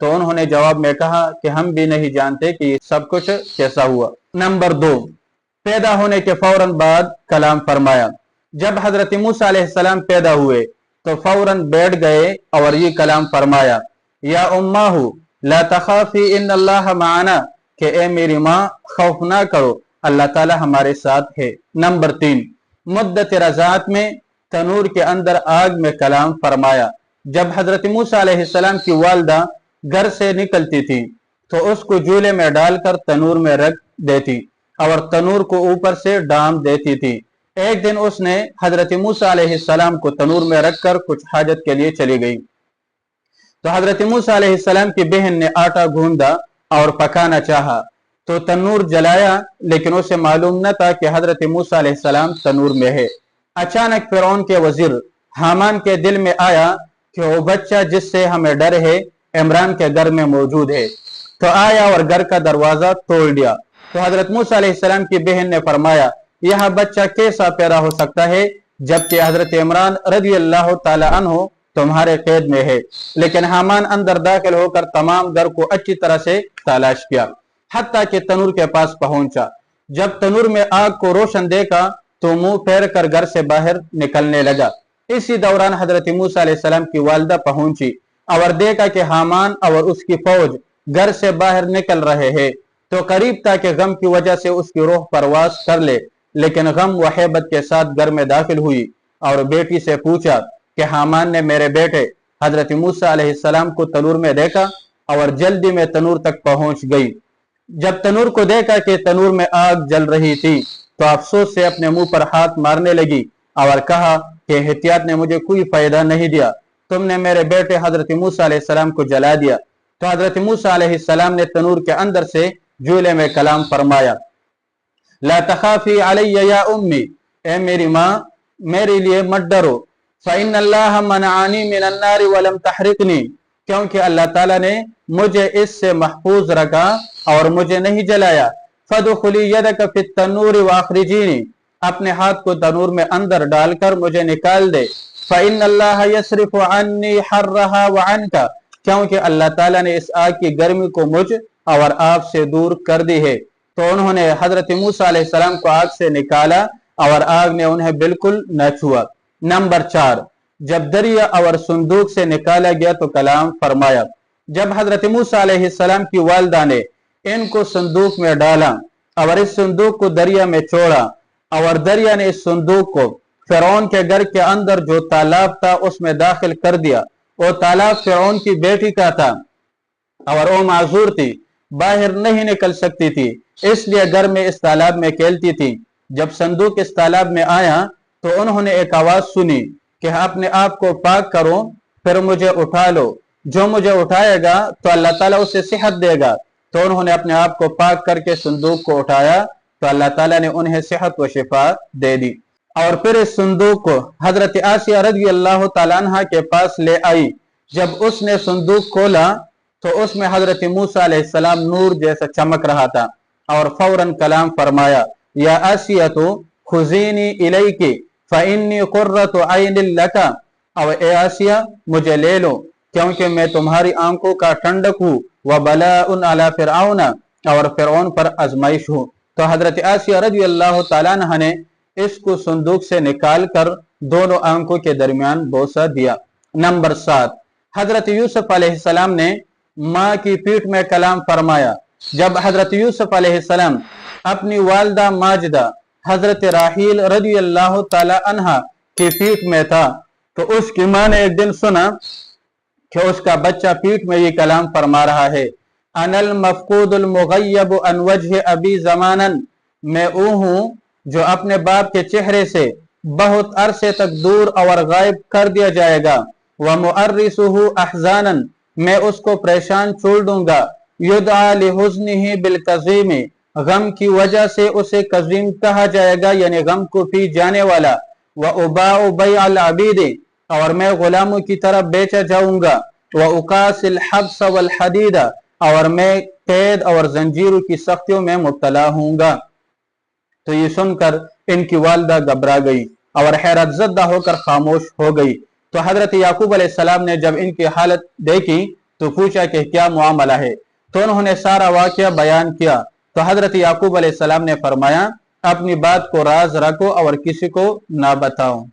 تو انہوں نے جواب میں کہا کہ ہم بھی نہیں جانتے کہ یہ سب کچھ کیسا ہوا۔ نمبر 2، پیدا ہونے کے فوراً بعد کلام فرمایا۔ جب حضرت موسیٰ علیہ السلام پیدا ہوئے تو فوراً بیٹھ گئے اور یہ کلام فرمایا، یا اماہ لا تخافی ان اللہ معنا، کہ اے میری ماں خوف نہ کرو، اللہ تعالی ہمارے ساتھ ہے۔ نمبر 3، مدت رضاعت میں تنور کے اندر آگ میں کلام فرمایا۔ جب حضرت موسیٰ علیہ السلام کی والدہ گھر سے نکلتی تھی تو اس کو جولے میں ڈال کر تنور میں رکھ دیتی اور تنور کو اوپر سے ڈھانپ دیتی تھی۔ ایک دن اس نے حضرت موسیٰ علیہ السلام کو تنور میں رکھ کر کچھ حاجت کے لیے چلی گئی تو حضرت موسیٰ علیہ السلام کی بہن نے آٹا گھوندا اور پکانا چاہا تو تنور جلایا، لیکن اسے معلوم نہ تھا کہ حضرت موسیٰ علیہ السلام تنور میں ہے۔ اچانک فرعون کے وزیر حامان کے دل میں آیا کہ وہ بچہ جس سے ہمیں ڈر ہے عمران کے گھر میں موجود ہے، تو آیا اور گھر کا دروازہ توڑ دیا۔ تو حضرت موسیٰ علیہ السلام کی بہن نے فرمایا، یہ بچہ کیسا پیدا ہو سکتا ہے جبکہ حضرت عمران رضی اللہ تعالی عنہ تمہارے قید میں ہے؟ لیکن حامان اندر داخل ہو کر تمام گھر کو اچھی طرح سے تلاش کیا حتیٰ کہ تنور کے پاس پہنچا۔ جب تنور میں آگ کو روشن دیکھا تو منہ پھیر کر گھر سے باہر نکلنے لگا۔ اسی دوران حضرت موسیٰ علیہ السلام کی والدہ پہنچی اور دیکھا کہ حامان اور اس کی فوج گھر سے باہر نکل رہے ہیں، تو قریب تھا کہ غم کی وجہ سے اس کی روح پرواز کر لے، لیکن غم و ہیبت کے ساتھ گھر میں داخل ہوئی اور بیٹی سے پوچھا کہ حامان نے میرے بیٹے حضرت موسیٰ علیہ السلام کو تنور میں دیکھا، اور جلدی میں تنور تک پہنچ گئی۔ جب تنور کو دیکھا کہ تنور میں آگ جل رہی تھی تو افسوس سے اپنے منہ پر ہاتھ مارنے لگی اور کہا کہ احتیاط نے مجھے کوئی فائدہ نہیں دیا، تم نے میرے بیٹے حضرت موسیٰ علیہ السلام کو جلا دیا۔ تو حضرت موسیٰ علیہ السلام نے تنور کے اندر سے جولے میں کلام فرمایا، لا تخافی علی یا امی، اے میری ماں میرے لیے مت ڈرو، فإن اللہ منعانی من النار ولم تحرقنی، کیونکہ اللہ تعالیٰ نے مجھے اس سے محفوظ رکھا اور مجھے نہیں جلایا۔ فادخلی یدک فی التنور واخرجینی، اپنے ہاتھ کو تنور میں اندر ڈال کر مجھے نکال دے۔ فإن اللہ یصرف عنی حرہا وعنک، کیونکہ اللہ تعالیٰ نے اس آگ کی گرمی کو مجھ اور آپ سے دور کر دی ہے۔ تو انہوں نے حضرت موسیٰ علیہ السلام کو آگ سے نکالا اور آگ نے انہیں بالکل نہ چھوا۔ نمبر 4، جب دریا اور صندوق سے نکالا گیا تو کلام فرمایا۔ جب حضرت موسیٰ علیہ السلام کی والدہ نے ان کو صندوق میں ڈالا اور اس صندوق کو دریا میں چھوڑا اور دریا نے اس صندوق کو فرعون کے گھر کے اندر جو تالاب تھا اس میں داخل کر دیا۔ وہ تالاب فرعون کی بیٹی کا تھا اور وہ معذور تھی، باہر نہیں نکل سکتی تھی، اس لیے گھر میں اس تالاب میں کھیلتی تھی۔ جب صندوق اس تالاب میں آیا تو انہوں نے ایک آواز سنی کہ اپنے آپ کو پاک کرو پھر مجھے اٹھا لو، جو مجھے اٹھائے گا تو اللہ تعالیٰ اسے صحت دے گا۔ تو انہوں نے اپنے آپ کو پاک کر کے صندوق کو اٹھایا تو اللہ تعالیٰ نے انہیں صحت و شفا دے دی، اور پھر اس صندوق کو حضرت آسیہ رضی اللہ تعالیٰ عنہ کے پاس لے آئی۔ جب اس نے صندوق کھولا تو اس میں حضرت موسیٰ علیہ السلام نور جیسا چمک رہا تھا، اور فوراً کلام فرمایا، یا آسیہ خذینی الیکی فإنی قرۃ عین لک، اور اے آسیہ مجھے لے لو کیونکہ میں تمہاری آنکھوں کا ٹھنڈک ہوں، وبلاء علی فرعون، اور فرعون پر آزمائش ہوں۔ تو حضرت آسیہ رضی اللہ تعالیٰ عنہ نے اس کو صندوق سے نکال کر دونوں آنکھوں کے درمیان بوسہ دیا۔ نمبر 7، حضرت یوسف علیہ السلام نے ماں کی پیٹھ میں کلام فرمایا۔ جب حضرت یوسف علیہ السلام اپنی والدہ ماجدہ حضرت راحیل رضی اللہ تعالی عنہ کی پیٹھ میں تھا تو اس کی ماں نے ایک دن سنا کہ اس کا بچہ پیٹھ میں یہ کلام فرما رہا ہے، انا المفقود المغیب عن وجہ ابی زمانا، میں وہ ہوں جو اپنے باپ کے چہرے سے بہت عرصے تک دور اور غائب کر دیا جائے گا، ومؤرثہ احزانا، میں اس کو پریشان چھوڑ دوں گا، یدعا لحزنہ بالکظیم، غم کی وجہ سے اسے کظیم کہا جائے گا، یعنی غم کو پی جانے والا، واباء بیع العبید، اور میں غلاموں کی طرف بیچا جاؤں گا، واقاس الحبس والحدید، اور میں قید اور زنجیروں کی سختیوں میں مبتلا ہوں گا۔ تو یہ سن کر ان کی والدہ گھبرا گئی اور حیرت زدہ ہو کر خاموش ہو گئی۔ تو حضرت یعقوب علیہ السلام نے جب ان کی حالت دیکھی تو پوچھا کہ کیا معاملہ ہے، تو انہوں نے سارا واقعہ بیان کیا۔ تو حضرت یعقوب علیہ السلام نے فرمایا اپنی بات کو راز رکھو اور کسی کو نہ بتاؤ۔